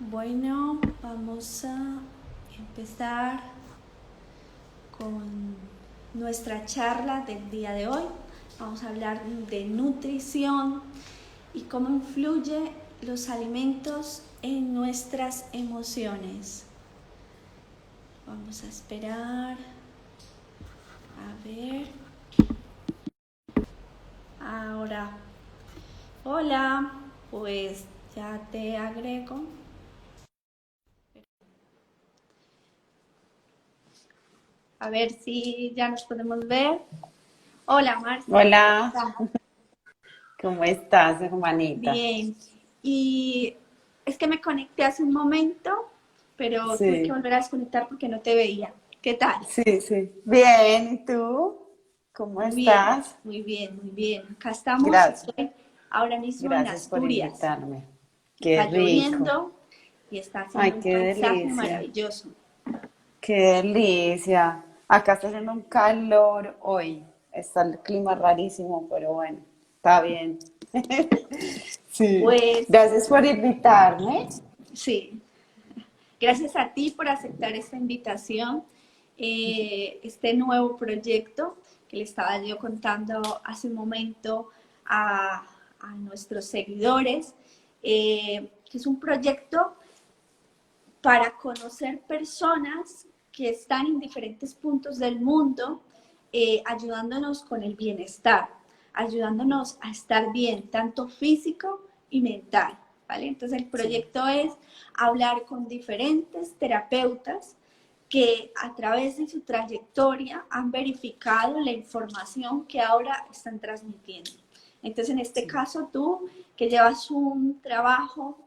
Bueno, vamos a empezar con nuestra charla del día de hoy. Vamos a hablar de nutrición y cómo influye los alimentos en nuestras emociones. Vamos a esperar. A ver. Ahora. Hola. Pues ya te agrego. A ver si ya nos podemos ver. Hola, Marcia. Hola, ¿cómo estás, hermanita? Bien. Y es que me conecté hace un momento, pero tuve que Sí, volver a desconectar porque no te veía. ¿Qué tal? sí, sí. Bien, ¿y tú? ¿Cómo Muy bien, estás? muy bien, muy bien. Acá estamos. Gracias, Estoy ahora mismo en gracias por Asturias. invitarme. Qué Está rico. lloviendo y está haciendo Ay, un qué paisaje delicia, maravilloso. qué delicia. Acá está haciendo un calor hoy. Está el clima rarísimo, pero bueno, está bien. Sí, Pues gracias por invitarme. sí, gracias a ti por aceptar esta invitación, este nuevo proyecto que le estaba yo contando hace un momento a nuestros seguidores, que es un proyecto para conocer personas que están en diferentes puntos del mundo, ayudándonos con el bienestar, ayudándonos a estar bien, tanto físico y mental. ¿Vale? Entonces el Sí, proyecto es hablar con diferentes terapeutas que a través de su trayectoria han verificado la información que ahora están transmitiendo. Entonces, en este sí. caso, tú que llevas un trabajo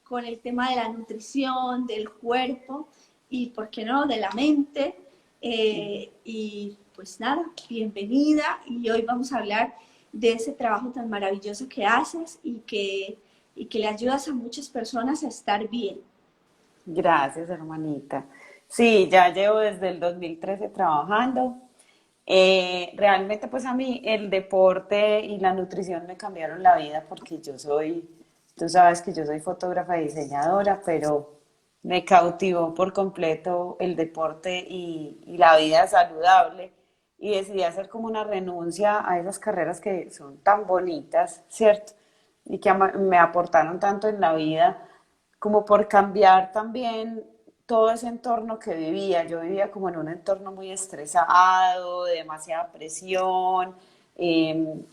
con el tema de la nutrición, del cuerpo y, ¿por qué no?, de la mente. Y pues nada, bienvenida y hoy vamos a hablar de ese trabajo tan maravilloso que haces y que le ayudas a muchas personas a estar bien. Gracias, hermanita. Sí, ya llevo desde el 2013 trabajando. Realmente, pues a mí el deporte y la nutrición me cambiaron la vida porque tú sabes que yo soy fotógrafa y diseñadora, pero me cautivó por completo el deporte y la vida saludable y decidí hacer como una renuncia a esas carreras que son tan bonitas, ¿cierto? Y que me aportaron tanto en la vida como por cambiar también todo ese entorno que vivía. Yo vivía como en un entorno muy estresado, de demasiada presión,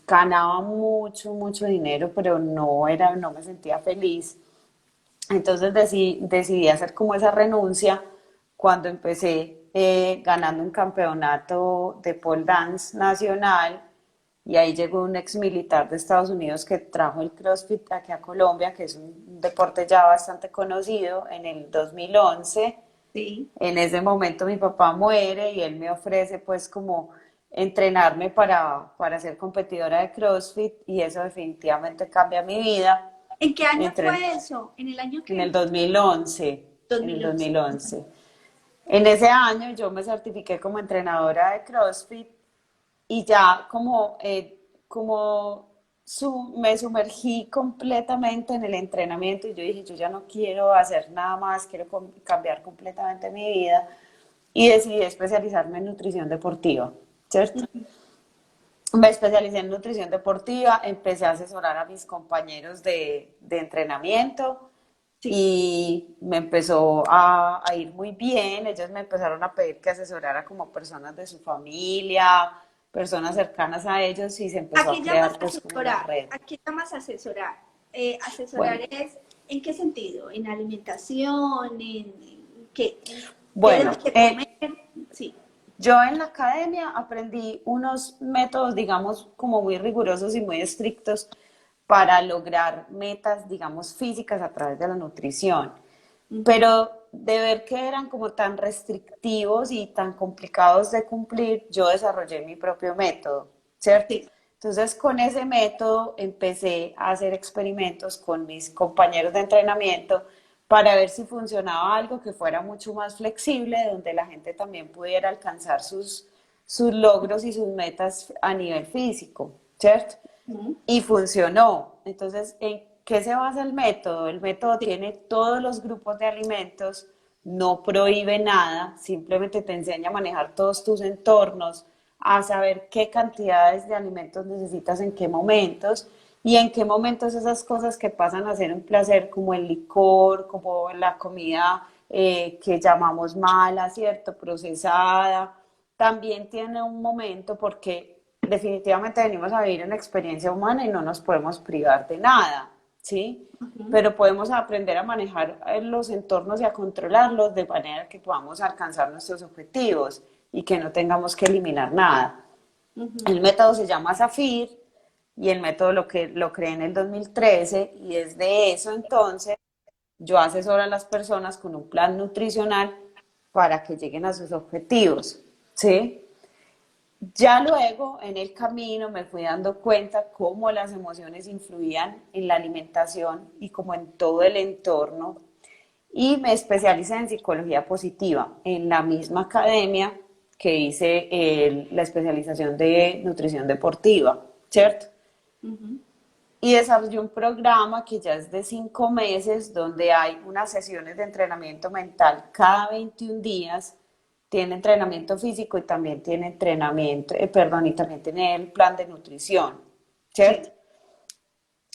ganaba mucho, mucho dinero, pero no me sentía feliz. Entonces decidí hacer como esa renuncia cuando empecé ganando un campeonato de pole dance nacional y ahí llegó un ex militar de Estados Unidos que trajo el CrossFit aquí a Colombia, que es un deporte ya bastante conocido, en el 2011. Sí. En ese momento mi papá muere y él me ofrece pues como entrenarme para ser competidora de CrossFit y eso definitivamente cambia mi vida. ¿En qué año Entren fue eso? ¿En el año en qué? el 2011, en el 2011. 2011. En ese año yo me certifiqué como entrenadora de CrossFit y ya me sumergí completamente en el entrenamiento y yo dije, yo ya no quiero hacer nada más, quiero cambiar completamente mi vida y decidí especializarme en nutrición deportiva, ¿cierto? Me especialicé en nutrición deportiva, empecé a asesorar a mis compañeros de entrenamiento Sí. y me empezó a ir muy bien. Ellos me empezaron a pedir que asesorara como personas de su familia, personas cercanas a ellos y se ¿A empezó a qué llamas crear pues como una asesorar? red. ¿A qué llamas asesorar? Asesorar Bueno, es, ¿en qué sentido? ¿En alimentación? ¿En qué bueno, debes de comer? Sí. yo en la academia aprendí unos métodos, digamos, como muy rigurosos y muy estrictos para lograr metas, digamos, físicas a través de la nutrición. Ujú. Pero de ver que eran como tan restrictivos y tan complicados de cumplir, yo desarrollé mi propio método, ¿cierto? Sí. Entonces, con ese método empecé a hacer experimentos con mis compañeros de entrenamiento para ver si funcionaba algo que fuera mucho más flexible, donde la gente también pudiera alcanzar sus logros y sus metas a nivel físico, ¿cierto? Ujú. Y funcionó. Entonces, ¿qué se basa el método? El método tiene todos los grupos de alimentos, no prohíbe nada, simplemente te enseña a manejar todos tus entornos, a saber qué cantidades de alimentos necesitas en qué momentos y en qué momentos esas cosas que pasan a ser un placer, como el licor, como la comida que llamamos mala, ¿cierto? Procesada, también tiene un momento porque definitivamente venimos a vivir una experiencia humana y no nos podemos privar de nada, ¿sí? Ujú, Pero podemos aprender a manejar los entornos y a controlarlos de manera que podamos alcanzar nuestros objetivos y que no tengamos que eliminar nada. ujú. El método se llama SAFIR y el método lo creé en el 2013 y desde eso entonces yo asesoro a las personas con un plan nutricional para que lleguen a sus objetivos, ¿sí? Ya luego, en el camino, me fui dando cuenta cómo las emociones influían en la alimentación y como en todo el entorno. Y me especialicé en psicología positiva, en la misma academia que hice la especialización de nutrición deportiva, ¿cierto? Ujú. Y desarrollé un programa que ya es de 5 meses, donde hay unas sesiones de entrenamiento mental cada 21 días. Tiene entrenamiento físico y también tiene entrenamiento, perdón, y también tiene el plan de nutrición, ¿cierto? Sí,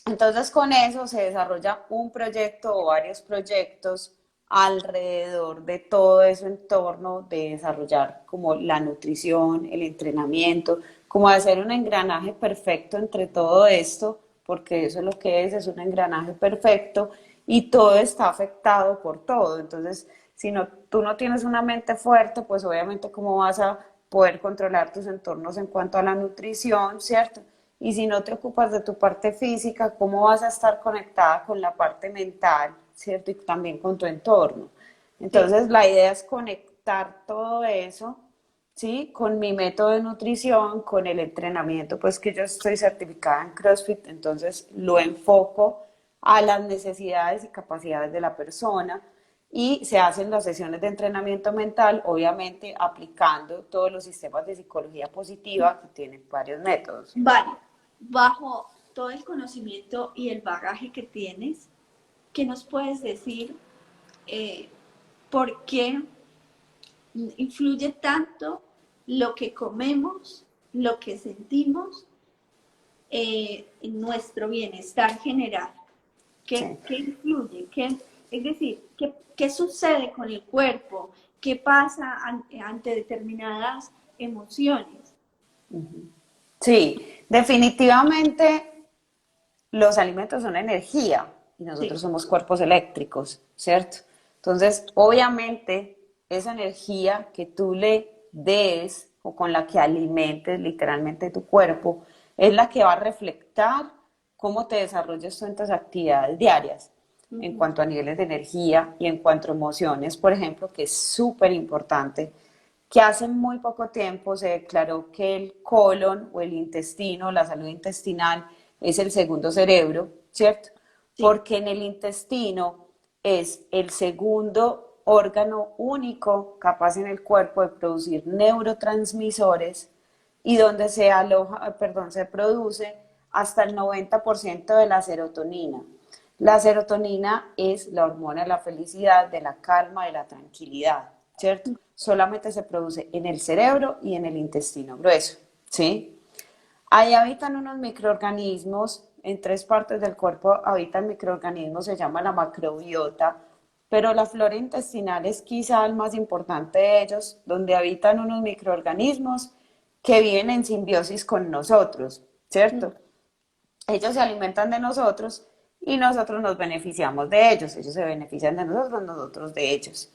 Entonces con eso se desarrolla un proyecto o varios proyectos alrededor de todo ese entorno de desarrollar como la nutrición, el entrenamiento, como hacer un engranaje perfecto entre todo esto, porque eso es lo que es un engranaje perfecto y todo está afectado por todo. Entonces, si no, tú no tienes una mente fuerte, pues obviamente cómo vas a poder controlar tus entornos en cuanto a la nutrición, ¿cierto? Y si no te ocupas de tu parte física, ¿cómo vas a estar conectada con la parte mental, ¿cierto? Y también con tu entorno. sí. Entonces, la idea es conectar todo eso, ¿sí? Con mi método de nutrición, con el entrenamiento, pues que yo estoy certificada en CrossFit, entonces lo enfoco a las necesidades y capacidades de la persona y se hacen las sesiones de entrenamiento mental, obviamente aplicando todos los sistemas de psicología positiva que tienen varios métodos. Vale, bajo todo el conocimiento y el bagaje que tienes, ¿qué nos puedes decir? eh, ¿Por qué influye tanto lo que comemos, lo que sentimos en nuestro bienestar general? Sí. ¿Qué influye? Es decir, ¿qué sucede con el cuerpo? ¿Qué pasa ante determinadas emociones? Sí, definitivamente los alimentos son energía y nosotros Sí, somos cuerpos eléctricos, ¿cierto? Entonces, obviamente, esa energía que tú le des o con la que alimentes literalmente tu cuerpo es la que va a reflectar cómo te desarrollas tú en tus actividades diarias en ujú, cuanto a niveles de energía y en cuanto a emociones, por ejemplo, que es súper importante que hace muy poco tiempo se declaró que el colon o el intestino, la salud intestinal, es el segundo cerebro, ¿cierto? sí, Porque en el intestino es el segundo órgano único capaz en el cuerpo de producir neurotransmisores y donde se aloja, perdón, se produce hasta el 90% de la serotonina. La serotonina es la hormona de la felicidad, de la calma, de la tranquilidad, ¿cierto? Solamente se produce en el cerebro y en el intestino grueso, ¿sí? Ahí habitan unos microorganismos, en 3 partes del cuerpo habitan microorganismos, se llama la macrobiota, pero la flora intestinal es quizá el más importante de ellos, donde habitan unos microorganismos que viven en simbiosis con nosotros, mm, ¿cierto? Ellos se alimentan de nosotros y nosotros nos beneficiamos de ellos. Ellos se benefician de nosotros, nosotros de ellos.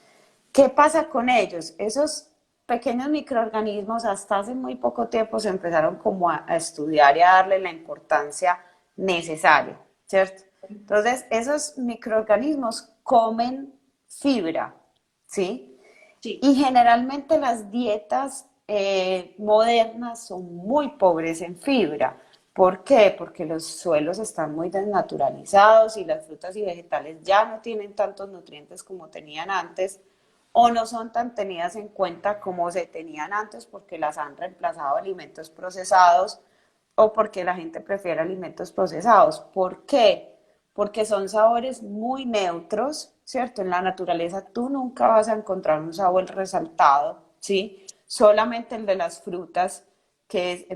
¿Qué pasa con ellos? Esos pequeños microorganismos hasta hace muy poco tiempo se empezaron como a estudiar y a darle la importancia necesaria, ¿cierto? Entonces, esos microorganismos comen fibra, ¿sí? sí, Y generalmente las dietas modernas son muy pobres en fibra. ¿Por qué? Porque los suelos están muy desnaturalizados y las frutas y vegetales ya no tienen tantos nutrientes como tenían antes o no son tan tenidas en cuenta como se tenían antes porque las han reemplazado alimentos procesados o porque la gente prefiere alimentos procesados. ¿Por qué? porque son sabores muy neutros, ¿cierto? En la naturaleza tú nunca vas a encontrar un sabor resaltado, ¿sí? Solamente el de las frutas,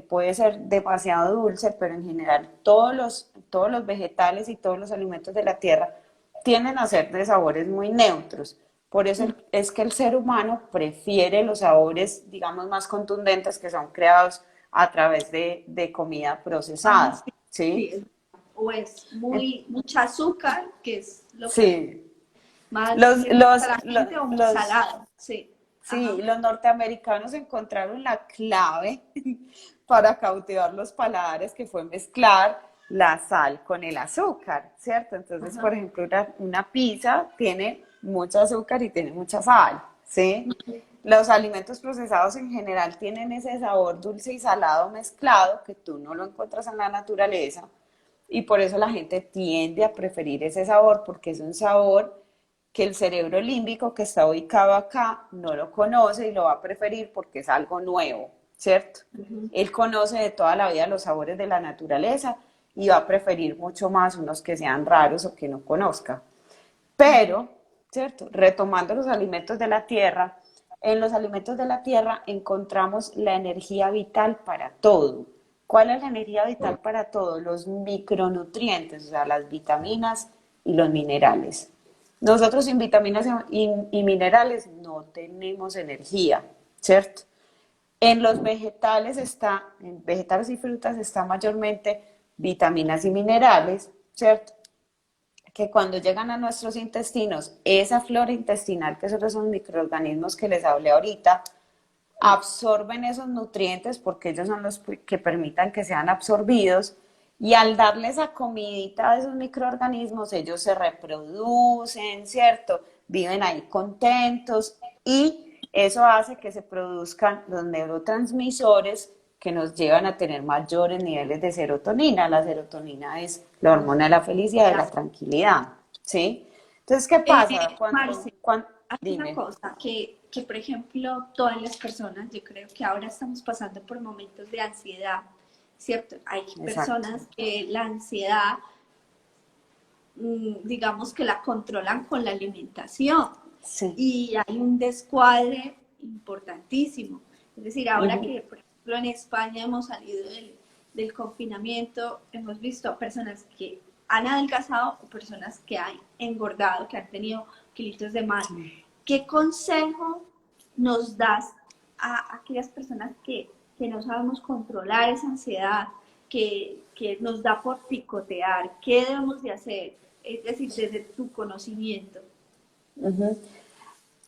puede ser demasiado dulce, pero en general todos los vegetales y todos los alimentos de la tierra tienden a ser de sabores muy neutros. Por eso es que el ser humano prefiere los sabores, digamos, más contundentes que son creados a través de comida Ah, procesada, sí, sí, ¿sí? o es muy mucha azúcar, que es lo que Sí, más los, le gusta los, a la los, gente, o muy los, salado, sí, sí, ajá. los norteamericanos encontraron la clave para cautivar los paladares, que fue mezclar la sal con el azúcar, ¿cierto? Entonces, por Ajá. ejemplo, una pizza tiene mucho azúcar y tiene mucha sal, ¿sí? Los alimentos procesados en general tienen ese sabor dulce y salado mezclado que tú no lo encuentras en la naturaleza y por eso la gente tiende a preferir ese sabor porque es un sabor que el cerebro límbico que está ubicado acá no lo conoce y lo va a preferir porque es algo nuevo, ¿cierto? Él conoce de toda la vida los sabores de la naturaleza y va a preferir mucho más unos que sean raros o que no conozca. Pero, ¿cierto? Retomando los alimentos de la tierra, en los alimentos de la tierra encontramos la energía vital para todo. ¿Cuál es la energía vital para todo? Los micronutrientes, o sea, las vitaminas y los minerales. Nosotros sin vitaminas y minerales no tenemos energía, ¿cierto? En vegetales y frutas está mayormente vitaminas y minerales, ¿cierto? Que cuando llegan a nuestros intestinos, esa flora intestinal, que son esos microorganismos que les hablé ahorita, absorben esos nutrientes porque ellos son los que permitan que sean absorbidos y al darles esa comidita de esos microorganismos, ellos se reproducen, ¿cierto? Viven ahí contentos y eso hace que se produzcan los neurotransmisores que nos llevan a tener mayores niveles de serotonina. La serotonina es la hormona de la felicidad, de la tranquilidad, ¿sí? Entonces, ¿qué pasa? Marce, hay una Dime. cosa que, por ejemplo, todas las personas, yo creo que ahora estamos pasando por momentos de ansiedad, ¿cierto? Hay Exacto. personas que la ansiedad, digamos que la controlan con la alimentación Sí. y hay un descuadre importantísimo. Es decir, ahora Ujú. que, por ejemplo, en España hemos salido del confinamiento, hemos visto personas que han adelgazado o personas que han engordado, que han tenido kilitos de más. ¿Qué consejo nos das a aquellas personas que no sabemos controlar esa ansiedad, que nos da por picotear? ¿Qué debemos de hacer? Es decir, desde tu conocimiento. Ujú.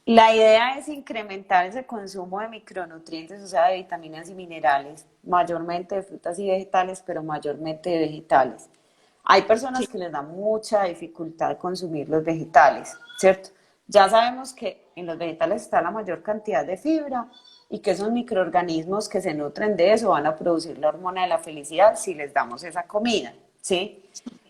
La idea es incrementar ese consumo de micronutrientes, o sea, de vitaminas y minerales, mayormente de frutas y vegetales, pero mayormente de vegetales. Hay Sí. personas que les da mucha dificultad consumir los vegetales, ¿cierto? Ya sabemos que en los vegetales está la mayor cantidad de fibra y que esos microorganismos que se nutren de eso van a producir la hormona de la felicidad si les damos esa comida, ¿sí?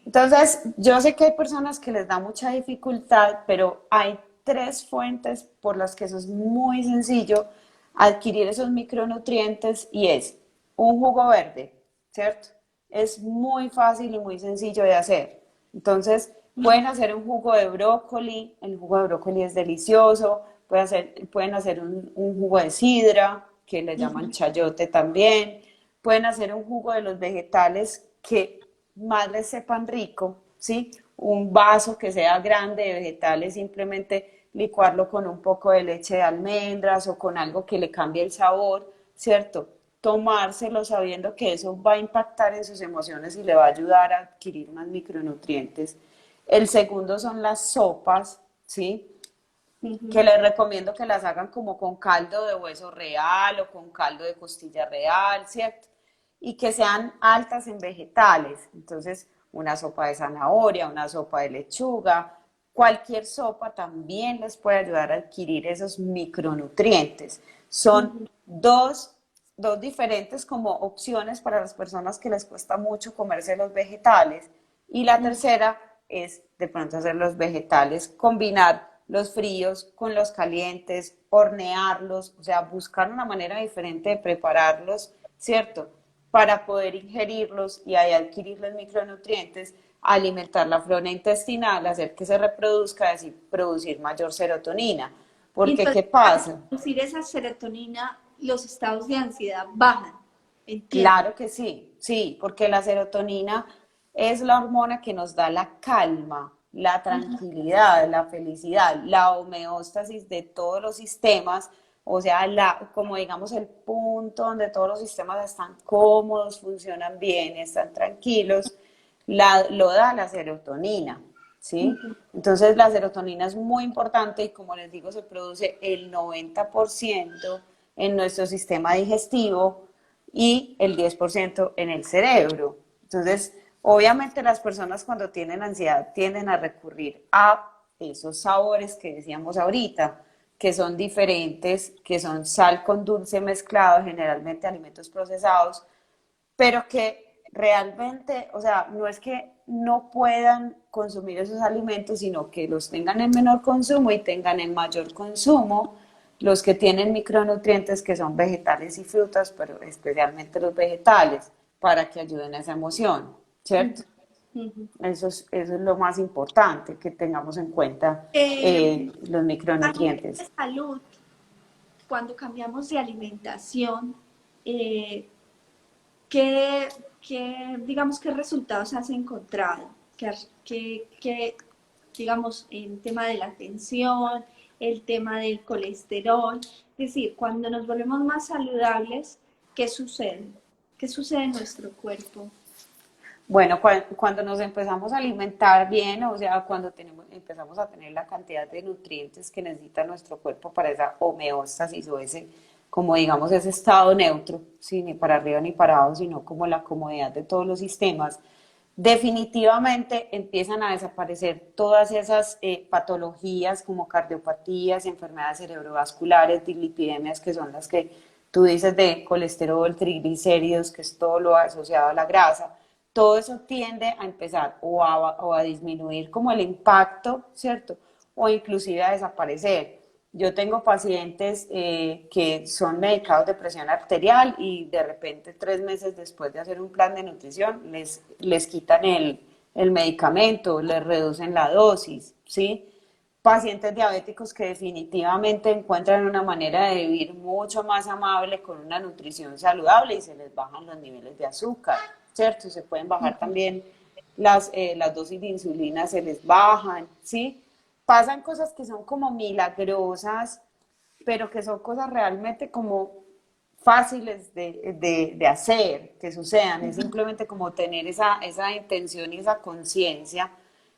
Entonces, yo sé que hay personas que les da mucha dificultad, pero hay tres fuentes por las que eso es muy sencillo adquirir esos micronutrientes y es un jugo verde, ¿cierto? Es muy fácil y muy sencillo de hacer. Entonces, pueden hacer un jugo de brócoli, el jugo de brócoli es delicioso, pueden hacer un jugo de sidra, que le llaman chayote también, pueden hacer un jugo de los vegetales que más les sepan rico, ¿sí? Un vaso que sea grande de vegetales, simplemente licuarlo con un poco de leche de almendras o con algo que le cambie el sabor, ¿cierto? Tomárselo sabiendo que eso va a impactar en sus emociones y le va a ayudar a adquirir más micronutrientes. El segundo son las sopas, ¿sí? Que les recomiendo que las hagan como con caldo de hueso real o con caldo de costilla real, ¿cierto? Y que sean altas en vegetales. Entonces, una sopa de zanahoria, una sopa de lechuga, cualquier sopa también les puede ayudar a adquirir esos micronutrientes. Son dos diferentes como opciones para las personas que les cuesta mucho comerse los vegetales. Y la tercera es de pronto hacer los vegetales, combinar los fríos con los calientes, hornearlos, o sea, buscar una manera diferente de prepararlos, ¿cierto? Para poder ingerirlos y ahí adquirir los micronutrientes alimentar la flora intestinal, hacer que se reproduzca, es decir, producir mayor serotonina. Y Porque, entonces, ¿qué al pasa? reducir esa serotonina, los estados de ansiedad bajan. Entiendo. Claro que sí, sí, porque la serotonina es la hormona que nos da la calma, la Ujú, tranquilidad, la felicidad, la homeostasis de todos los sistemas, o sea, como digamos el punto donde todos los sistemas están cómodos, funcionan bien, están tranquilos, lo da la serotonina, ¿sí? ujú. Entonces la serotonina es muy importante y como les digo, se produce el 90% en nuestro sistema digestivo y el 10% en el cerebro. Entonces, obviamente las personas cuando tienen ansiedad tienden a recurrir a esos sabores que decíamos ahorita, que son diferentes, que son sal con dulce mezclado, generalmente alimentos procesados, pero que realmente, o sea, no es que no puedan consumir esos alimentos, sino que los tengan en menor consumo y tengan en mayor consumo los que tienen micronutrientes, que son vegetales y frutas, pero especialmente los vegetales, para que ayuden a esa emoción, Ujú, ¿cierto? ujú. Eso es lo más importante, que tengamos en cuenta Eh, los a nivel de micronutrientes. salud, cuando cambiamos de alimentación, eh, ¿qué, digamos, qué resultados has encontrado? Digamos, el tema de la tensión, el tema del colesterol? Es decir, cuando nos volvemos más saludables, ¿qué sucede? ¿Qué sucede en nuestro cuerpo? Bueno, cuando nos empezamos a alimentar bien, o sea, cuando empezamos a tener la cantidad de nutrientes que necesita nuestro cuerpo para esa homeostasis o ese, como digamos, ese estado neutro, sí, ni para arriba ni para abajo, sino como la comodidad de todos los sistemas, definitivamente empiezan a desaparecer todas esas patologías como cardiopatías, enfermedades cerebrovasculares, dislipidemias, que son las que tú dices de colesterol, triglicéridos, que es todo lo asociado a la grasa. Todo eso tiende a empezar o a disminuir como el impacto, ¿cierto? O inclusive a desaparecer. Yo tengo pacientes que son medicados de presión arterial y de repente 3 meses después de hacer un plan de nutrición les quitan el medicamento, les reducen la dosis, ¿sí? Pacientes diabéticos que definitivamente encuentran una manera de vivir mucho más amable con una nutrición saludable y se les bajan los niveles de azúcar, ¿cierto? Se pueden bajar también las dosis de insulina, se les bajan, ¿sí? Pasan cosas que son como milagrosas, pero que son cosas realmente como fáciles de hacer, que sucedan. Es simplemente como tener esa intención y esa conciencia.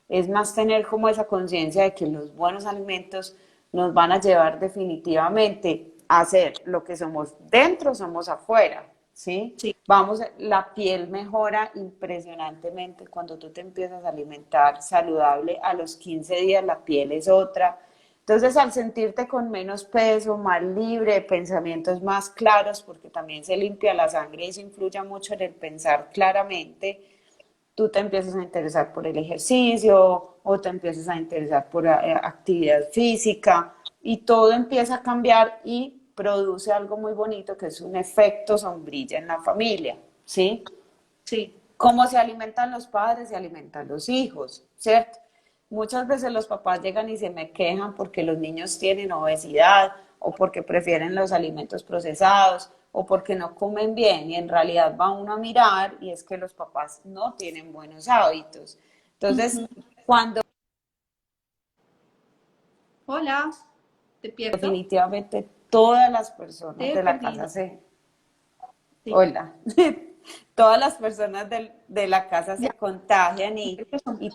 Es más tener como esa conciencia de que los buenos alimentos nos van a llevar definitivamente a ser lo que somos dentro, somos afuera, ¿sí? Sí. Vamos, la piel mejora impresionantemente cuando tú te empiezas a alimentar saludable. A los 15 días la piel es otra. Entonces, al sentirte con menos peso, más libre, pensamientos más claros, porque también se limpia la sangre y eso influye mucho en el pensar claramente, tú te empiezas a interesar por el ejercicio o te empiezas a interesar por actividad física y todo empieza a cambiar y produce algo muy bonito que es un efecto sombrilla en la familia, ¿sí? Sí. Cómo se alimentan los padres, se alimentan los hijos, ¿cierto? Muchas veces los papás llegan y se me quejan porque los niños tienen obesidad o porque prefieren los alimentos procesados o porque no comen bien y en realidad va uno a mirar y es que los papás no tienen buenos hábitos. Entonces, Ujú. cuando Hola, ¿te pierdo? definitivamente todas las personas Te he de la casa perdido. se, Sí. hola, todas las personas de la casa Ya. se contagian y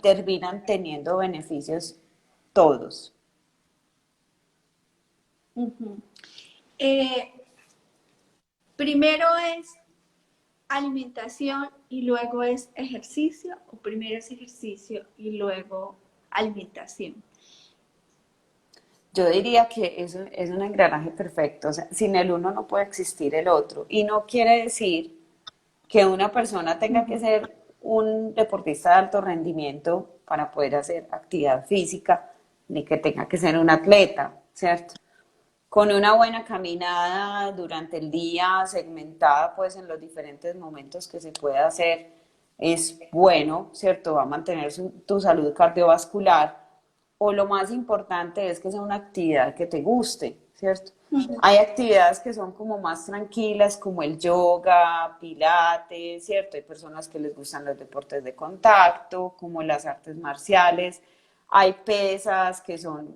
terminan teniendo beneficios todos. Ujú. Eh, Primero es alimentación y luego es ejercicio, o primero es ejercicio y luego alimentación. Yo diría que eso es un engranaje perfecto, o sea, sin el uno no puede existir el otro. Y no quiere decir que una persona tenga que Ujú. ser un deportista de alto rendimiento para poder hacer actividad física, ni que tenga que ser un atleta, ¿cierto? Con una buena caminada durante el día, segmentada pues en los diferentes momentos que se pueda hacer, es bueno, ¿cierto? Va a mantener tu salud cardiovascular. O lo más importante es que sea una actividad que te guste, ¿cierto? Hay actividades que son como más tranquilas, como el yoga, pilates, ¿cierto? Hay personas que les gustan los deportes de contacto, como las artes marciales. Hay pesas que son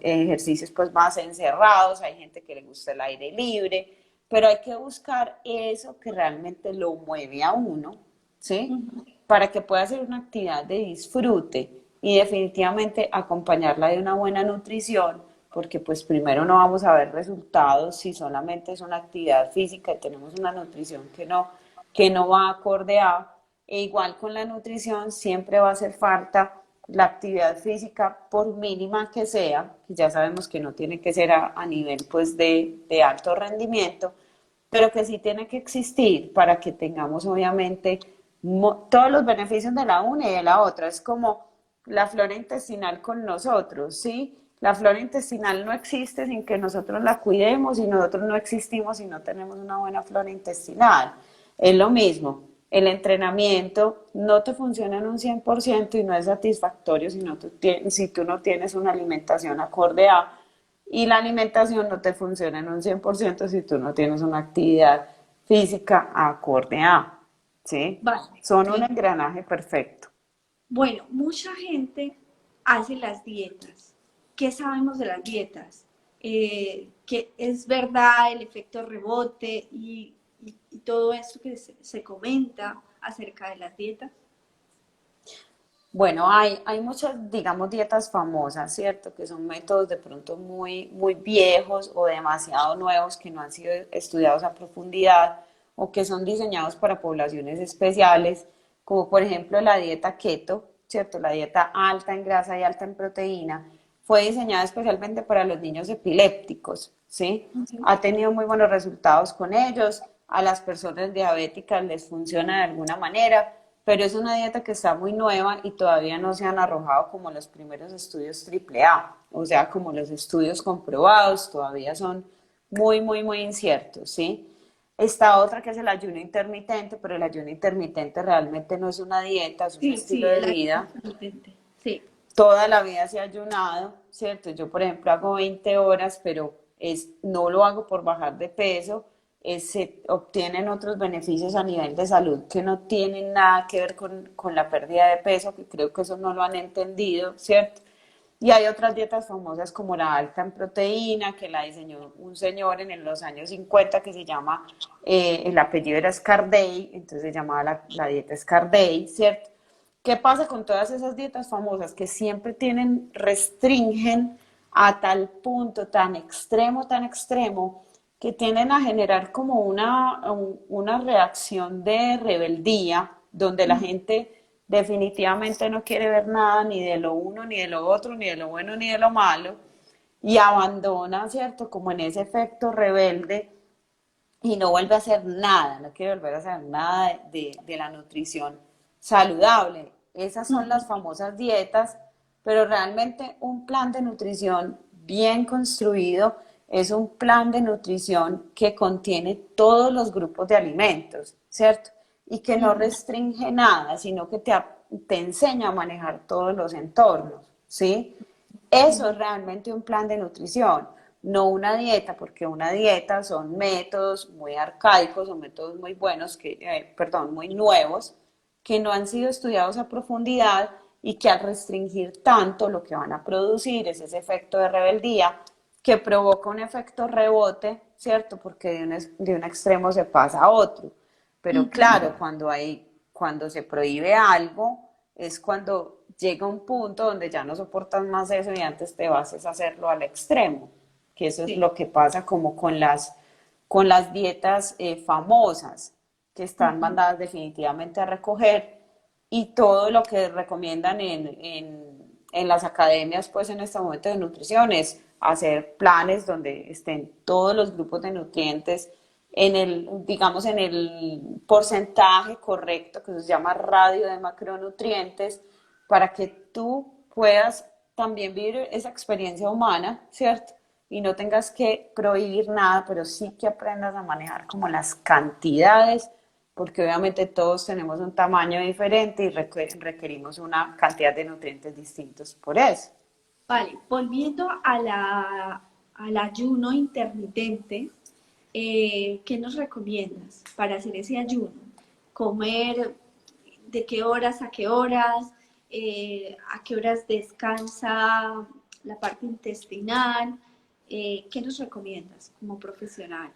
ejercicios pues más encerrados, hay gente que le gusta el aire libre, pero hay que buscar eso que realmente lo mueve a uno, ¿sí? Para que pueda ser una actividad de disfrute y definitivamente acompañarla de una buena nutrición, porque pues primero no vamos a ver resultados si solamente es una actividad física y tenemos una nutrición que no va acorde a, e igual con la nutrición siempre va a hacer falta la actividad física, por mínima que sea, que ya sabemos que no tiene que ser a nivel pues de alto rendimiento, pero que sí tiene que existir para que tengamos obviamente todos los beneficios de la una y de la otra. Es como la flora intestinal con nosotros, ¿sí? La flora intestinal no existe sin que nosotros la cuidemos y nosotros no existimos si no tenemos una buena flora intestinal. Es lo mismo, el entrenamiento no te funciona en un 100% y no es satisfactorio si tú no tienes una alimentación acorde a, y la alimentación no te funciona en un 100% si tú no tienes una actividad física acorde a, ¿sí? Vale, Son un sí. engranaje perfecto. Bueno, mucha gente hace las dietas. ¿Qué sabemos de las dietas? Que es verdad el efecto rebote y todo esto que se comenta acerca de las dietas. Bueno, hay muchas, digamos, dietas famosas, ¿cierto? Que son métodos de pronto muy viejos o demasiado nuevos que no han sido estudiados a profundidad o que son diseñados para poblaciones especiales, como por ejemplo la dieta keto, ¿cierto? La dieta alta en grasa y alta en proteína, fue diseñada especialmente para los niños epilépticos, ¿sí? Ha tenido muy buenos resultados con ellos, a las personas diabéticas les funciona de alguna manera, pero es una dieta que está muy nueva y todavía no se han arrojado como los primeros estudios AAA, o sea, como los estudios comprobados, todavía son muy inciertos, ¿sí? Esta otra que es el ayuno intermitente, pero el ayuno intermitente realmente no es una dieta, es un Sí, estilo sí, de el vida. intermitente. Sí. Toda la vida se ha ayunado, ¿cierto? Yo, por ejemplo, hago 20 horas, pero no lo hago por bajar de peso, se obtienen otros beneficios a nivel de salud que no tienen nada que ver con la pérdida de peso, que creo que eso no lo han entendido, ¿cierto? Y hay otras dietas famosas como la alta en proteína, que la diseñó un señor en los años 50 que se llama, el apellido era Scardey, entonces se llamaba la dieta Scardey, ¿cierto? ¿Qué pasa con todas esas dietas famosas que siempre restringen a tal punto tan extremo, que tienden a generar como una reacción de rebeldía, donde la gente definitivamente no quiere ver nada ni de lo uno, ni de lo otro, ni de lo bueno, ni de lo malo, y abandona, ¿cierto? Como en ese efecto rebelde y no vuelve a hacer nada, no quiere volver a hacer nada de la nutrición saludable. Esas son las famosas dietas, pero realmente un plan de nutrición bien construido es un plan de nutrición que contiene todos los grupos de alimentos, ¿cierto? Y que no restringe nada, sino que te enseña a manejar todos los entornos, ¿sí? Eso es realmente un plan de nutrición, no una dieta, porque una dieta son métodos muy arcaicos o métodos muy buenos, perdón, muy nuevos, que no han sido estudiados a profundidad y que al restringir tanto lo que van a producir es ese efecto de rebeldía que provoca un efecto rebote, ¿cierto? Porque de un extremo se pasa a otro. Pero claro, cuando se prohíbe algo, es cuando llega un punto donde ya no soportas más eso y antes te vas a hacerlo al extremo, que eso es Sí. lo que pasa como con las dietas famosas, que están mandadas definitivamente a recoger, y todo lo que recomiendan en las academias, pues en este momento de nutrición, es hacer planes donde estén todos los grupos de nutrientes digamos, en el porcentaje correcto, que se llama radio de macronutrientes, para que tú puedas también vivir esa experiencia humana, ¿cierto? Y no tengas que prohibir nada, pero sí que aprendas a manejar como las cantidades porque obviamente todos tenemos un tamaño diferente y requerimos una cantidad de nutrientes distintos por eso. Vale, volviendo al ayuno intermitente, ¿qué nos recomiendas para hacer ese ayuno? ¿Comer de qué horas a qué horas? ¿A qué horas descansa la parte intestinal? ¿Qué nos recomiendas como profesional?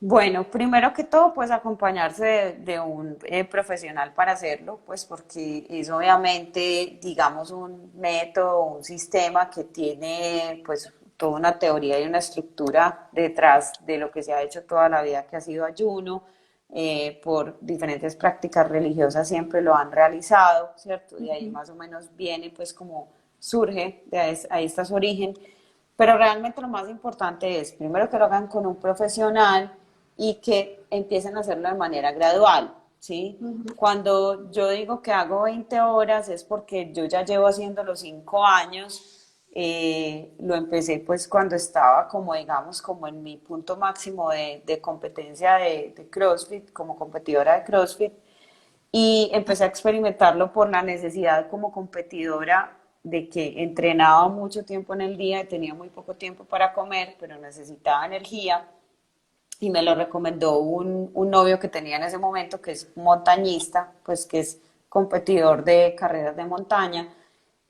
Bueno, primero que todo, pues acompañarse de un profesional para hacerlo, pues porque es obviamente, digamos, un método, un sistema que tiene pues toda una teoría y una estructura detrás de lo que se ha hecho toda la vida, que ha sido ayuno, por diferentes prácticas religiosas siempre lo han realizado, ¿cierto? De ahí Ujú. más o menos viene pues como surge, ahí está su origen. Pero realmente lo más importante es, primero que lo hagan con un profesional y que empiecen a hacerlo de manera gradual, ¿sí? Ujú. Cuando yo digo que hago 20 horas es porque yo ya llevo haciendo los 5 años, lo empecé pues cuando estaba como digamos como en mi punto máximo de competencia de CrossFit, como competidora de CrossFit, y empecé a experimentarlo por la necesidad como competidora de que entrenaba mucho tiempo en el día y tenía muy poco tiempo para comer, pero necesitaba energía y me lo recomendó un novio que tenía en ese momento, que es montañista, pues que es competidor de carreras de montaña,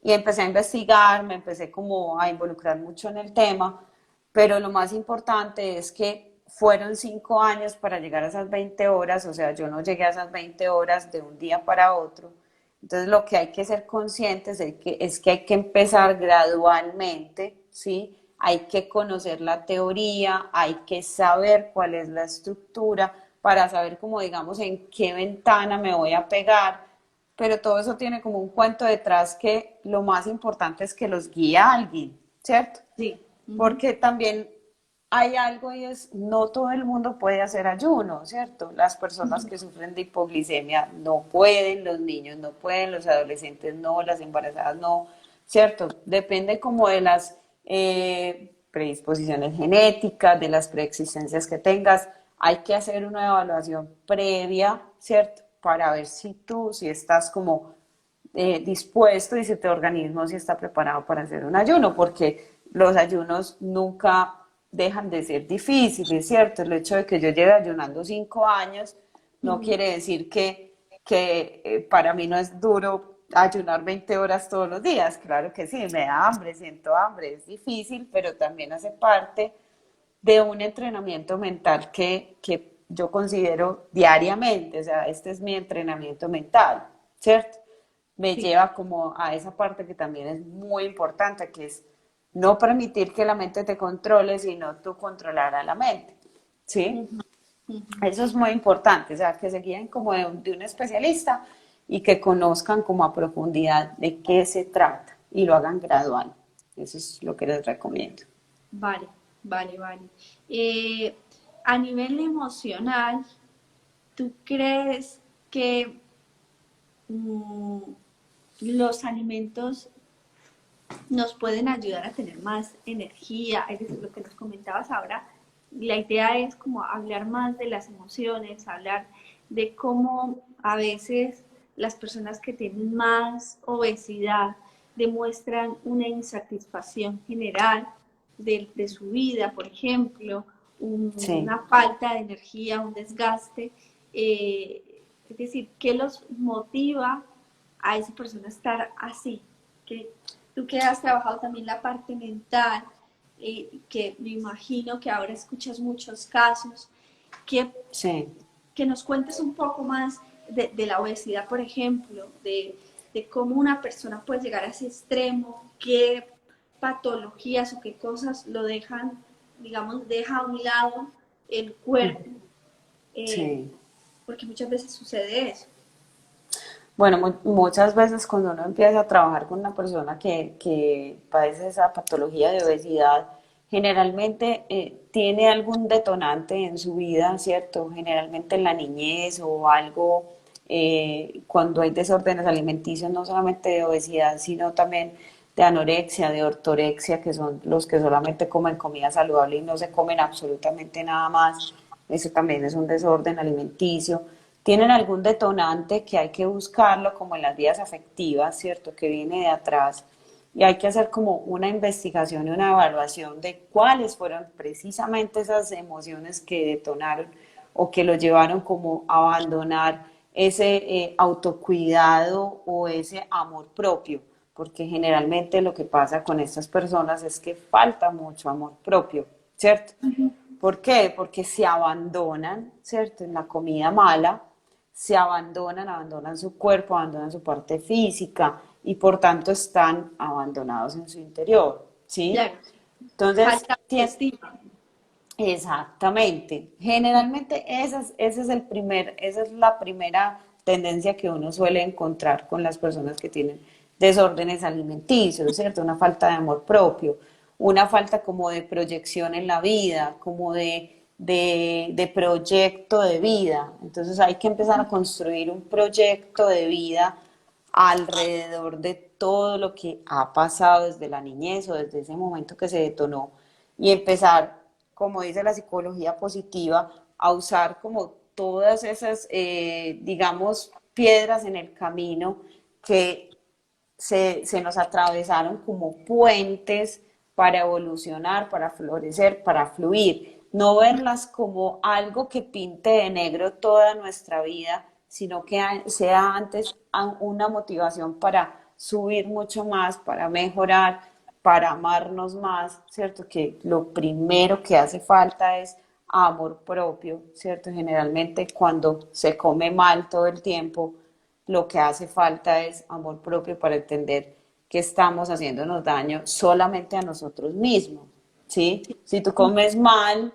y empecé a investigar, me empecé como a involucrar mucho en el tema, pero lo más importante es que fueron 5 años para llegar a esas 20 horas, o sea, yo no llegué a esas 20 horas de un día para otro. Entonces lo que hay que ser conscientes es que hay que empezar gradualmente, ¿sí? Hay que conocer la teoría, hay que saber cuál es la estructura para saber cómo digamos en qué ventana me voy a pegar, pero todo eso tiene como un cuento detrás que lo más importante es que los guíe a alguien, ¿cierto? Sí. Ujú. Porque también hay algo y es, no todo el mundo puede hacer ayuno, ¿cierto? Las personas que sufren de hipoglicemia no pueden, los niños no pueden, los adolescentes no, las embarazadas no, ¿cierto? Depende como de las predisposiciones genéticas, de las preexistencias que tengas. Hay que hacer una evaluación previa, ¿cierto? Para ver si estás como dispuesto y si tu organismo sí está preparado para hacer un ayuno, porque los ayunos nunca dejan de ser difíciles, ¿cierto? El hecho de que yo lleve ayunando 5 años no Ujú. quiere decir que para mí no es duro ayunar 20 horas todos los días. Claro que sí, me da hambre, siento hambre, es difícil, pero también hace parte de un entrenamiento mental que yo considero diariamente, o sea, este es mi entrenamiento mental, ¿cierto? Me Sí. lleva como a esa parte que también es muy importante, que es no permitir que la mente te controle, sino tú controlar a la mente, ¿sí? Ujú. Ujú. Eso es muy importante, o sea, que se guíen como de un especialista y que conozcan como a profundidad de qué se trata y lo hagan gradual. Eso es lo que les recomiendo. Vale, vale, vale. Eh, a nivel emocional, ¿tú crees que mm, los alimentos nos pueden ayudar a tener más energía? Es decir, lo que nos comentabas ahora, la idea es como hablar más de las emociones, hablar de cómo a veces las personas que tienen más obesidad demuestran una insatisfacción general de su vida, por ejemplo, Sí. una falta de energía, un desgaste. Es decir, ¿qué los motiva a esa persona a estar así? ¿Qué, tú que has trabajado también la parte mental, que me imagino que ahora escuchas muchos casos, que, Sí, que nos cuentes un poco más de la obesidad, por ejemplo, de cómo una persona puede llegar a ese extremo, qué patologías o qué cosas lo dejan, digamos, deja a un lado el cuerpo, eh, sí. porque muchas veces sucede eso. Bueno, muchas veces cuando uno empieza a trabajar con una persona que padece esa patología de obesidad, generalmente tiene algún detonante en su vida, ¿cierto? Generalmente en la niñez o algo, cuando hay desórdenes alimenticios, no solamente de obesidad, sino también de anorexia, de ortorexia, que son los que solamente comen comida saludable y no se comen absolutamente nada más. Eso también es un desorden alimenticio. tienen algún detonante que hay que buscarlo, como en las vías afectivas, ¿cierto? Que viene de atrás. Y hay que hacer como una investigación y una evaluación de cuáles fueron precisamente esas emociones que detonaron o que lo llevaron como a abandonar ese autocuidado o ese amor propio, porque generalmente lo que pasa con estas personas es que falta mucho amor propio, ¿cierto? ¿Por qué? Porque se abandonan, ¿cierto? En la comida mala, se abandonan, abandonan su cuerpo, abandonan su parte física y por tanto están abandonados en su interior, ¿sí? Claro, Entonces, falta autoestima. exactamente. Generalmente esa es la primera tendencia que uno suele encontrar con las personas que tienen desórdenes alimenticios, ¿cierto? Una falta de amor propio, una falta como de proyección en la vida, como de proyecto de vida. Entonces hay que empezar a construir un proyecto de vida alrededor de todo lo que ha pasado desde la niñez o desde ese momento que se detonó y empezar, como dice la psicología positiva, a usar como todas esas, digamos, piedras en el camino que se nos atravesaron como puentes para evolucionar, para florecer, para fluir. No verlas como algo que pinte de negro toda nuestra vida, sino que sea antes una motivación para subir mucho más, para mejorar, para amarnos más, ¿cierto? Que lo primero que hace falta es amor propio, ¿cierto? Generalmente cuando se come mal todo el tiempo, lo que hace falta es amor propio para entender que estamos haciéndonos daño solamente a nosotros mismos, ¿sí? Si tú comes mal,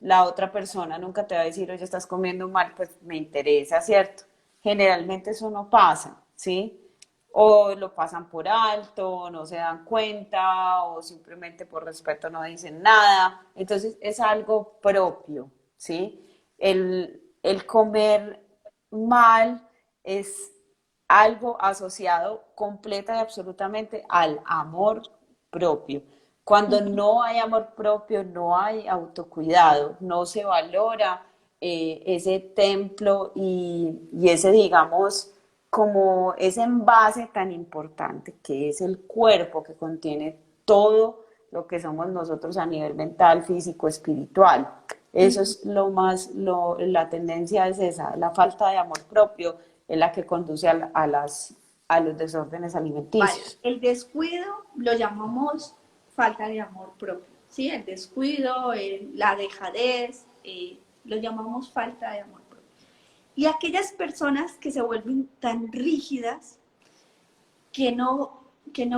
la otra persona nunca te va a decir, oye, estás comiendo mal, pues me interesa, ¿cierto? Generalmente eso no pasa, ¿sí? O lo pasan por alto, no se dan cuenta, o simplemente por respeto no dicen nada. Entonces es algo propio, ¿sí? El comer mal es algo asociado completa y absolutamente al amor propio. Cuando no hay amor propio, no hay autocuidado, no se valora ese templo y ese, digamos, como ese envase tan importante que es el cuerpo que contiene todo lo que somos nosotros a nivel mental, físico, espiritual. Eso es lo más, la tendencia es esa, la falta de amor propio es la que conduce a los desórdenes Vale, alimenticios. el descuido lo llamamos falta de amor propio, ¿sí? El descuido, la dejadez, lo llamamos falta de amor propio. Y aquellas personas que se vuelven tan rígidas que no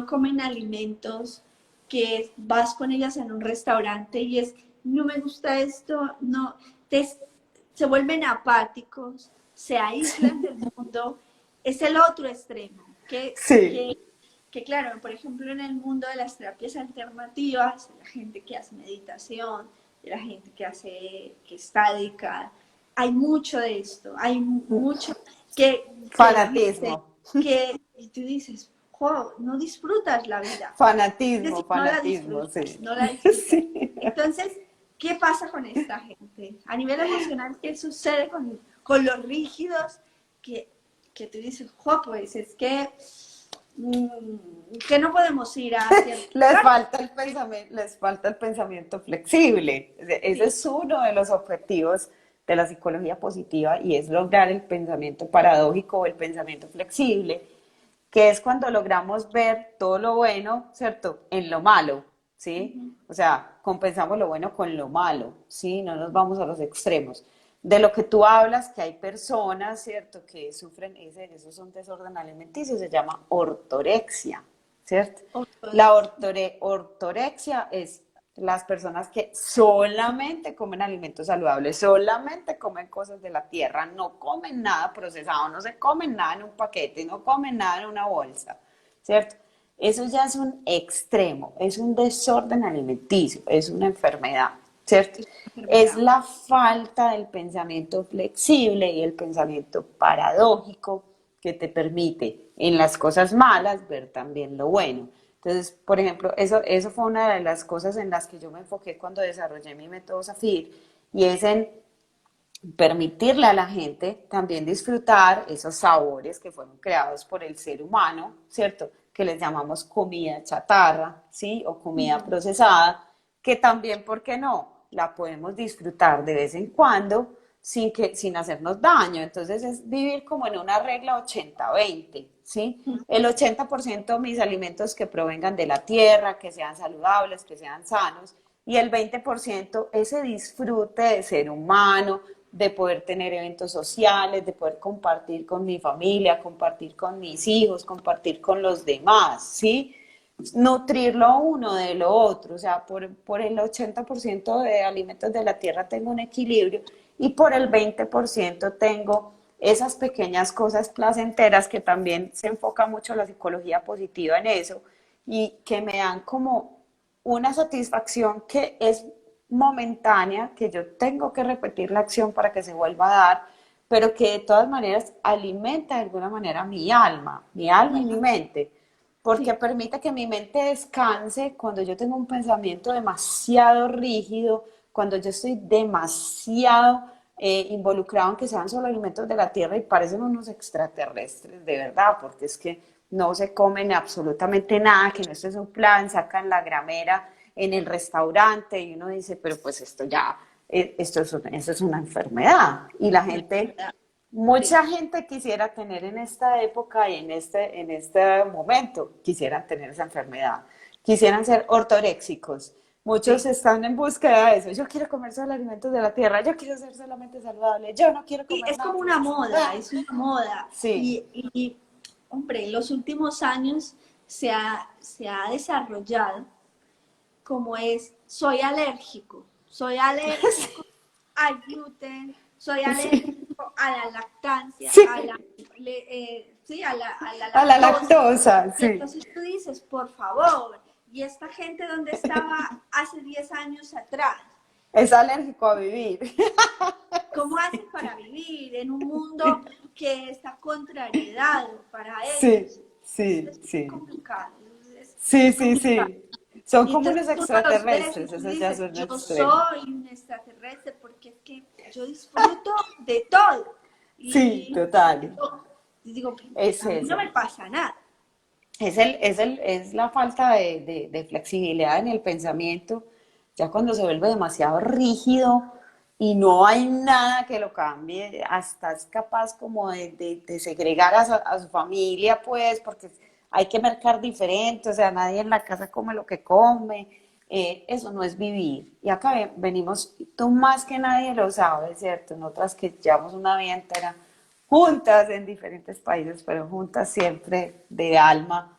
comen alimentos, que vas con ellas en un restaurante y es, no me gusta esto, no, te, se vuelven apáticos, se aíslan del mundo, es el otro extremo, Sí. que claro, por ejemplo, en el mundo de las terapias alternativas, la gente que hace meditación, la gente que hace que está dedicada, hay mucho de esto, hay mucho que Fanatismo, dice que y tú dices, jo, no disfrutas la vida. Es fanatismo, decir, no la fanatismo, disfrutas, sí. no la disfrutas. Sí. Entonces, ¿qué pasa con esta gente? A nivel emocional, ¿qué sucede con los rígidos que tú dices, jo, pues es que no podemos ir a cierto lugar? Les falta el pensamiento flexible. Ese Sí, es uno de los objetivos de la psicología positiva y es lograr el pensamiento paradójico o el pensamiento flexible, que es cuando logramos ver todo lo bueno, ¿cierto?, en lo malo, ¿sí? O sea, compensamos lo bueno con lo malo, ¿sí? No nos vamos a los extremos. De lo que tú hablas, que hay personas, ¿cierto?, que sufren eso es un desorden alimenticio, se llama ortorexia, ¿cierto? La ortodoxia. ortorexia es las personas que solamente comen alimentos saludables, solamente comen cosas de la tierra, no comen nada procesado, no se comen nada en un paquete, no comen nada en una bolsa, ¿cierto? Eso ya es un extremo, es un desorden alimenticio, es una enfermedad, ¿cierto? Es una Es enfermedad. la falta del pensamiento flexible y el pensamiento paradójico que te permite en las cosas malas ver también lo bueno. Entonces, por ejemplo, eso fue una de las cosas en las que yo me enfoqué cuando desarrollé mi método Zafir y es en permitirle a la gente también disfrutar esos sabores que fueron creados por el ser humano, ¿cierto? Que les llamamos comida chatarra, ¿sí? O comida procesada, que también, ¿por qué no? La podemos disfrutar de vez en cuando sin hacernos daño. Entonces es vivir como en una regla 80-20, ¿sí? El 80% mis alimentos que provengan de la tierra, que sean saludables, que sean sanos, y el 20% ese disfrute de ser humano, de poder tener eventos sociales, de poder compartir con mi familia, compartir con mis hijos, compartir con los demás, ¿sí? Nutrirlo uno de lo otro, o sea, por el 80% de alimentos de la tierra tengo un equilibrio y por el 20% tengo esas pequeñas cosas placenteras que también se enfoca mucho la psicología positiva en eso y que me dan como una satisfacción que es momentánea, que yo tengo que repetir la acción para que se vuelva a dar, pero que de todas maneras alimenta de alguna manera mi alma y mi mente, porque Sí, permite que mi mente descanse cuando yo tengo un pensamiento demasiado rígido, cuando yo estoy demasiado involucrado en que sean solo alimentos de la tierra y parecen unos extraterrestres, de verdad, porque es que no se comen absolutamente nada, que no esté es un plan, sacan la gramera en el restaurante y uno dice, pero pues esto ya, esto es una enfermedad. Y la no, gente, sí, mucha gente quisiera tener en esta época y en este momento, quisieran tener esa enfermedad, quisieran ser ortoréxicos. Muchos sí. están en búsqueda de eso. Yo quiero comer solo alimentos de la tierra, yo quiero ser solamente saludable, yo no quiero Sí, comer es nada como una moda, procesado. es una moda. Sí, Hombre, en los últimos años se ha desarrollado como es, soy alérgico al gluten, soy sí, alérgico a la lactancia, sí, sí, a la a la lactosa. lactosa, Y sí. entonces tú dices, por favor, ¿y esta gente dónde estaba hace 10 años atrás? Es alérgico a vivir. ¿Cómo hacen para vivir en un mundo que está contrariedad para Sí, ellos? Es sí, muy sí. complicado, Sí, es sí, complicado. sí. Son Y como unos entonces tú no los ves y extraterrestres, tú esos ya dices, son yo extremos. soy un extraterrestre porque es que yo disfruto de todo. Sí, Y total. digo, Es a mí no eso. me pasa nada. Es la falta de flexibilidad en el pensamiento, ya cuando se vuelve demasiado rígido y no hay nada que lo cambie, hasta es capaz como de segregar a su familia, pues, porque hay que mercar diferente, o sea, nadie en la casa come lo que come, eso no es vivir. Y acá venimos, tú más que nadie lo sabes, ¿cierto? Nosotras que llevamos una vida entera juntas en diferentes países, pero juntas siempre de alma.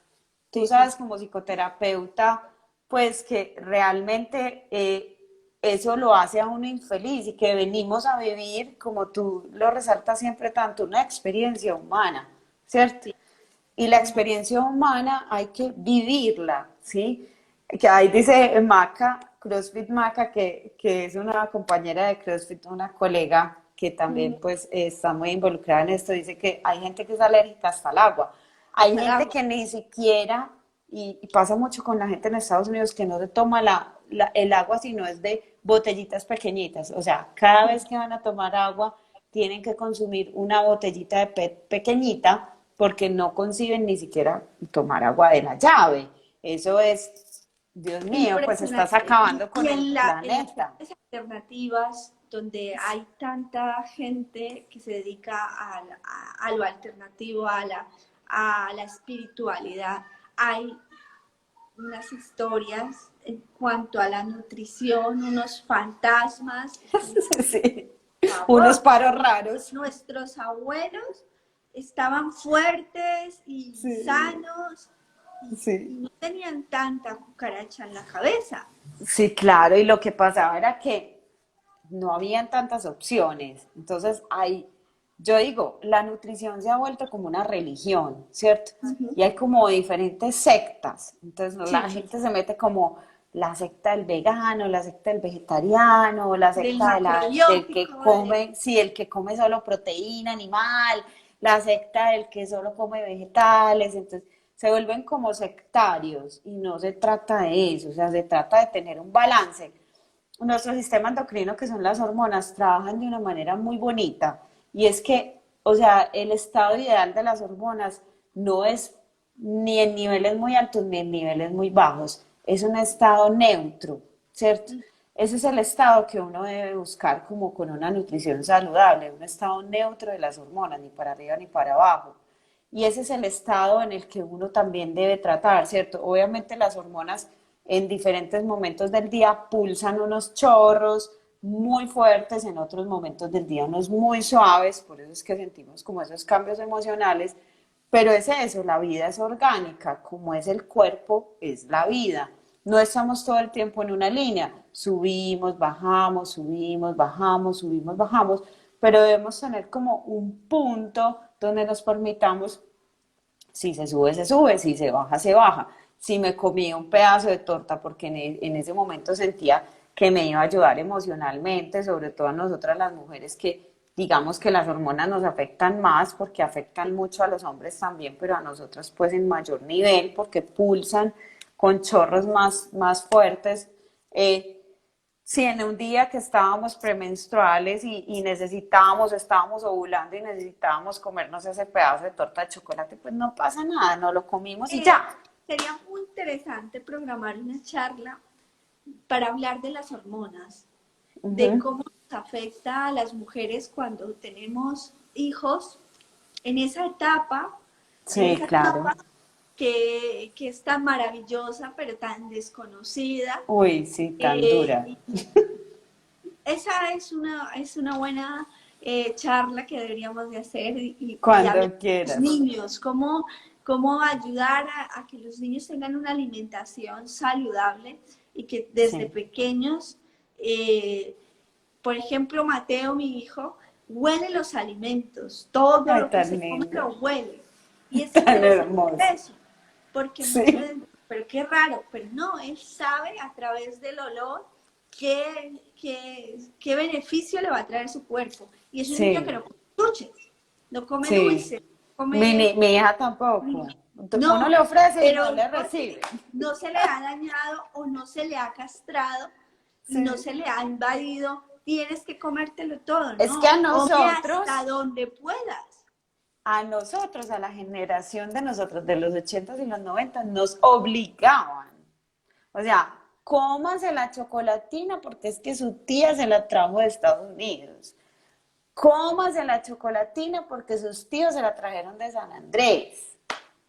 Tú Sí, sí, sabes sí. como psicoterapeuta, pues que realmente eso lo hace a uno infeliz y que venimos a vivir, como tú lo resaltas siempre tanto, una experiencia humana, ¿cierto? Sí. Y la experiencia humana hay que vivirla, ¿sí? Que ahí dice Maca, CrossFit Maca, que es una compañera de CrossFit, una colega que también Ujú. pues está muy involucrada en esto, dice que hay gente que es alérgica hasta al agua. Hay Hasta el gente agua. que ni siquiera, y pasa mucho con la gente en Estados Unidos, que no se toma el agua, sino es de botellitas pequeñitas. O sea, cada vez que van a tomar agua, tienen que consumir una botellita de PET pequeñita porque no conciben ni siquiera tomar agua de la llave. Eso es, Dios mío, pues estás Impresionante. acabando Y con el en las planeta. terapias alternativas, donde hay tanta gente que se dedica a lo alternativo, a la espiritualidad, hay unas historias en cuanto a la nutrición, unos fantasmas, y tú dices, Sí. por Unos favor, paros raros. nuestros abuelos estaban fuertes y Sí, sanos y sí. no tenían tanta cucaracha en la cabeza. Sí, claro, y lo que pasaba era que no habían tantas opciones. Entonces, yo digo, la nutrición se ha vuelto como una religión, ¿cierto? Ujú. Y hay como diferentes sectas. Entonces, Sí, la sí, gente se mete como la secta del vegano, la secta del vegetariano, la del secta del que macrobiótico, come, sí, el que come solo proteína animal, la secta del que solo come vegetales. Entonces, se vuelven como sectarios y no se trata de eso, o sea, se trata de tener un balance. nuestro sistema endocrino, que son las hormonas, trabajan de una manera muy bonita. Y es que, o sea, el estado ideal de las hormonas no es ni en niveles muy altos ni en niveles muy bajos. Es un estado neutro, ¿cierto? Ese es el estado que uno debe buscar como con una nutrición saludable, un estado neutro de las hormonas, ni para arriba ni para abajo. Y ese es el estado en el que uno también debe tratar, ¿cierto? Obviamente las hormonas en diferentes momentos del día pulsan unos chorros muy fuertes, en otros momentos del día unos muy suaves, por eso es que sentimos como esos cambios emocionales, pero es eso, la vida es orgánica, como es el cuerpo, es la vida. No estamos todo el tiempo en una línea, subimos, bajamos, subimos, bajamos, subimos, bajamos, pero debemos tener como un punto donde nos permitamos, si se sube, si se baja, se baja. Si me comí un pedazo de torta porque en ese momento sentía que me iba a ayudar emocionalmente, sobre todo a nosotras las mujeres que digamos que las hormonas nos afectan más porque afectan mucho a los hombres también, pero a nosotras pues en mayor nivel porque pulsan con chorros más fuertes. Si en un día que estábamos premenstruales y necesitábamos, estábamos ovulando y necesitábamos comernos ese pedazo de torta de chocolate, pues no pasa nada, no lo comimos y ya. Sería muy interesante programar una charla para hablar de las hormonas, de cómo nos afecta a las mujeres cuando tenemos hijos en esa etapa, Sí, claro. que es tan maravillosa pero tan desconocida. Uy, sí, tan dura. Esa es una buena charla que deberíamos de hacer y Cuando hablar de los quieras. niños, cómo ayudar a que los niños tengan una alimentación saludable y que desde Sí. pequeños, por ejemplo, Mateo, mi hijo, huele los alimentos, todo Ay, lo que tan se come lindo. lo huele. Y es Tan interesante hermoso. eso, porque Sí. pero qué raro, pero no, él sabe a través del olor qué beneficio le va a traer su cuerpo. Y es un niño que Sí, no come dulces, no come sí. dulces, Mi hija tampoco. Uno no, le ofrece y pero no es le porque recibe. no se le ha dañado o no se le ha castrado, no Sí. se le ha invadido, tienes que comértelo todo, Es que no, come hasta donde puedas. a nosotros, a la generación de nosotros, de los 80 y los 90, nos obligaban. O sea, cómase la chocolatina porque es que su tía se la trajo de Estados Unidos. Cómase la chocolatina porque sus tíos se la trajeron de San Andrés.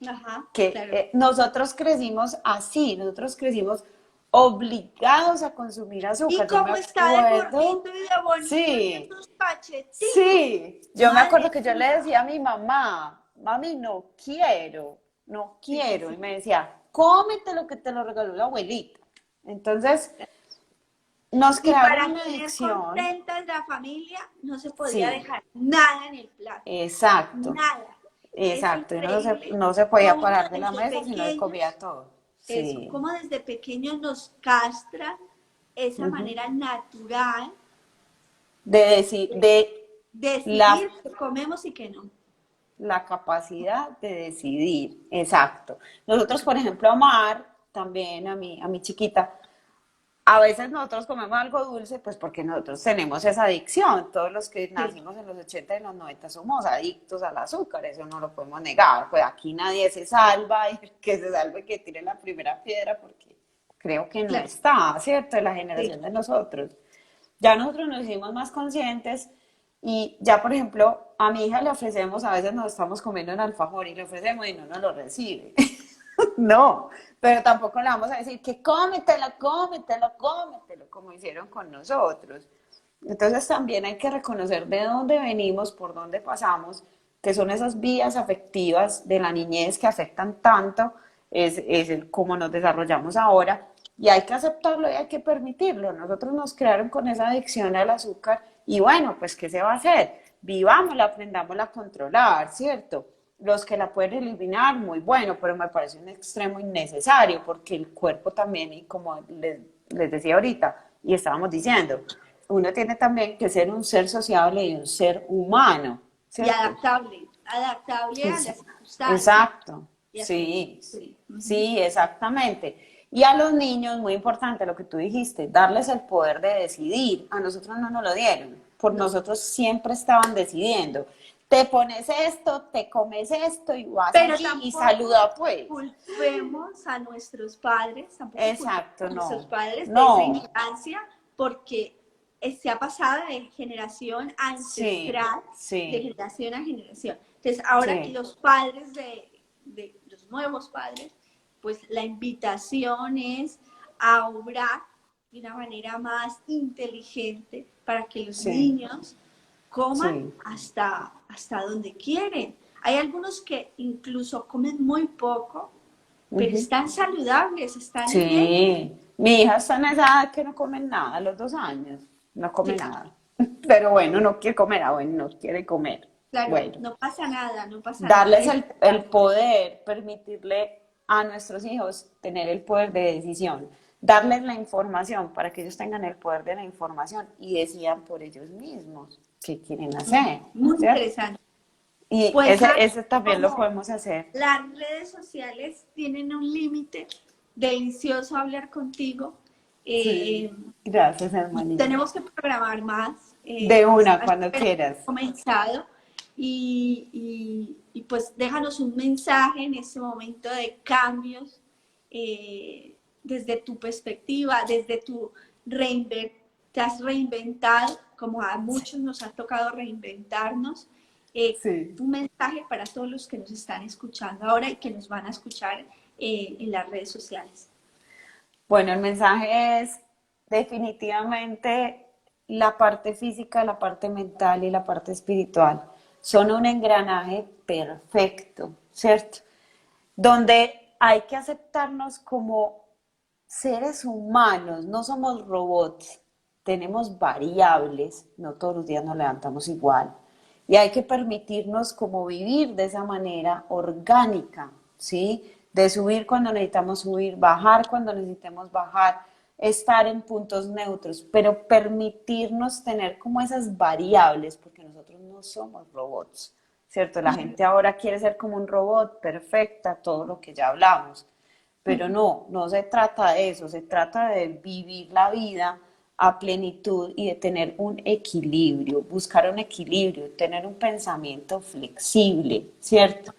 Ajá, Que claro. nosotros crecimos así, nosotros crecimos obligados a consumir Y azúcar. Yo me como está de acuerdo, gordito y de bonito y sí, esos cacheticos, sí, yo me acuerdo madre que yo le mía. decía a mi mamá, mami, no quiero, no Sí, sí, quiero, y sí. me decía, cómete lo que te lo regaló la abuelita. Entonces, nos Y crearon para una tener adicción, contentas la familia, no se podía sí, dejar nada en el plato, exacto, nada. Es exacto, y uno increíble no se podía cómo parar de la desde mesa si no comía pequeños, todo, eso, sí. cómo desde pequeños nos castra esa Ujú. manera natural De decir, de de la, decidir qué comemos y qué no. la capacidad de decidir, exacto. Nosotros, por ejemplo, a Mar, también a mi chiquita, a veces nosotros comemos algo dulce, pues porque nosotros tenemos esa adicción. Todos los que Sí, nacimos en los 80 y los 90 somos adictos al azúcar, eso no lo podemos negar. Pues aquí nadie se salva y el que se salve que tire la primera piedra porque creo que no claro, está, ¿cierto? De la sí. generación de nosotros. Ya nosotros nos hicimos más conscientes y ya, por ejemplo, a mi hija le ofrecemos, a veces nos estamos comiendo un alfajor y le ofrecemos y no nos lo recibe. No, pero tampoco le vamos a decir que cómetelo, cómetelo, cómetelo, como hicieron con nosotros. Entonces también hay que reconocer de dónde venimos, por dónde pasamos, que son esas vías afectivas de la niñez que afectan tanto, es el cómo nos desarrollamos ahora, y hay que aceptarlo y hay que permitirlo. Nosotros nos crearon con esa adicción al azúcar y bueno, pues ¿qué se va a hacer? Vivámosla, aprendámosla a controlar, ¿cierto? Los que la pueden eliminar, muy bueno, pero me parece un extremo innecesario porque el cuerpo también, y como les decía ahorita, y estábamos diciendo, uno tiene también que ser un ser sociable y un ser humano, Y ¿cierto? adaptable a las circunstancias. Exacto, Y así, sí, sí. sí, exactamente. Y a los niños, muy importante lo que tú dijiste, darles el poder de decidir. A nosotros no nos lo dieron, por No. nosotros siempre estaban decidiendo. Te pones esto, te comes esto y vas Pero allí y tampoco saluda pues. culpemos a nuestros padres, tampoco culpemos Exacto, a nuestros no. padres de esa No, ignorancia, porque se ha pasado de generación sí, ancestral, de sí, generación a generación. Entonces, ahora sí, los padres de los nuevos padres, pues la invitación es a obrar de una manera más inteligente para que los sí, niños coman sí. hasta donde quieren. Hay algunos que incluso comen muy poco, pero Ujú. están saludables, están bien. Sí, mi hija está en esa edad que no come nada a los 2 años, no come Sí, nada. Pero bueno, no quiere comer, bueno, no quiere comer. claro, Bueno, no pasa nada, no pasa nada. darles el poder, permitirle a nuestros hijos tener el poder de decisión, darles la información para que ellos tengan el poder de la información y decidan por ellos mismos qué quieren hacer, Muy ¿cierto? interesante. Y Pues Hanna, ese también lo como podemos hacer. las redes sociales tienen un límite, delicioso hablar contigo. Sí, Eh, gracias, hermanita. Tenemos que programar más. De una, Has cuando quieras. comenzado y pues déjanos un mensaje en este momento de cambios desde tu perspectiva, desde tu te has reinventado, como a muchos nos ha tocado reinventarnos. Sí. Un mensaje para todos los que nos están escuchando ahora y que nos van a escuchar en las redes sociales. Bueno, el mensaje es definitivamente la parte física, la parte mental y la parte espiritual son un engranaje perfecto, ¿cierto? Donde hay que aceptarnos como seres humanos, no somos robots, tenemos variables, no todos los días nos levantamos igual. Y hay que permitirnos como vivir de esa manera orgánica, ¿sí? De subir cuando necesitamos subir, bajar cuando necesitemos bajar, estar en puntos neutros, pero permitirnos tener como esas variables, porque nosotros no somos robots, ¿cierto? La gente ahora quiere ser como un robot, perfecta, todo lo que ya hablamos. Pero no, no se trata de eso, se trata de vivir la vida a plenitud y de tener un equilibrio, buscar un equilibrio, tener un pensamiento flexible, ¿cierto?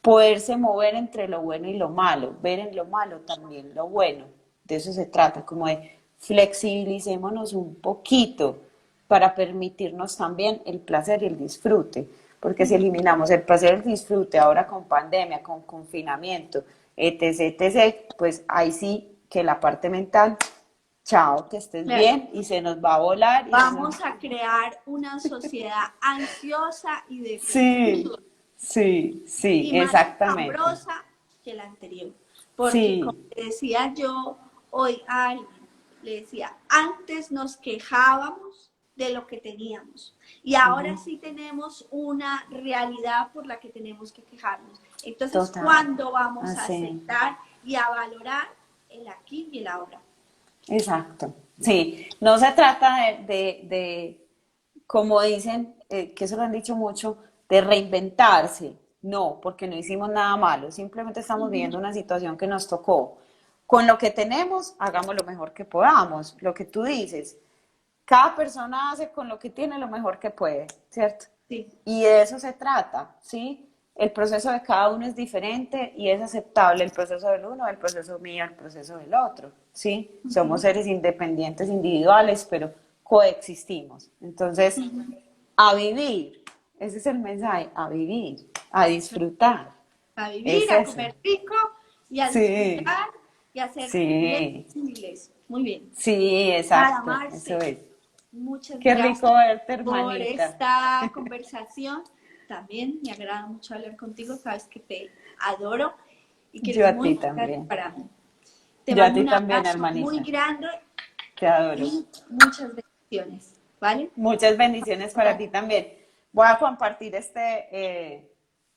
Poderse mover entre lo bueno y lo malo, ver en lo malo también lo bueno. De eso se trata, como de flexibilicémonos un poquito para permitirnos también el placer y el disfrute. Porque si eliminamos el placer y el disfrute ahora con pandemia, con confinamiento, etc., etc., pues ahí sí que la parte mental, chao, que estés Claro. bien y se nos va a volar. Vamos a crear una sociedad ansiosa y de Sí, futuro sí, sí, y más exactamente. escabrosa que la anterior. Porque como Sí, decía yo hoy a alguien, le decía, antes nos quejábamos de lo que teníamos y ahora sí tenemos una realidad por la que tenemos que quejarnos. Entonces, total. ¿cuándo vamos a Así. aceptar y a valorar el aquí y el ahora? Exacto. Sí, no se trata como dicen, que eso lo han dicho mucho, de reinventarse. No, porque no hicimos nada malo, simplemente estamos viviendo una situación que nos tocó. Con lo que tenemos, hagamos lo mejor que podamos. Lo que tú dices, cada persona hace con lo que tiene lo mejor que puede, ¿cierto? Sí. Y de eso se trata, ¿sí? El proceso de cada uno es diferente y es aceptable el proceso del uno, el proceso mío, el proceso del otro, ¿sí? Somos seres independientes, individuales, pero coexistimos. Entonces, a vivir, ese es el mensaje, a vivir, a disfrutar, A vivir, es a eso. comer rico y a Sí, disfrutar y a ser sí, flexibles. Muy bien. sí, Nada, exacto, eso Marce, es. muchas Qué rico gracias verte, por hermanita. esta conversación. También me agrada mucho hablar contigo. Sabes que te adoro y que Yo eres a muy ti importante también. para mí. Te Yo a mando ti un también, abrazo muy hermanita. grande Te adoro. y muchas bendiciones. ¿Vale? Muchas bendiciones para ti también. Voy a compartir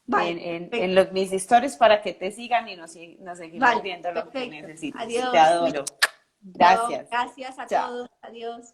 Vale, en perfecto. mis stories para que te sigan y nos seguimos Vale, viendo lo que perfecto. necesites. Te Adiós. adoro. Chao. Gracias. Gracias a Chao. todos. Adiós.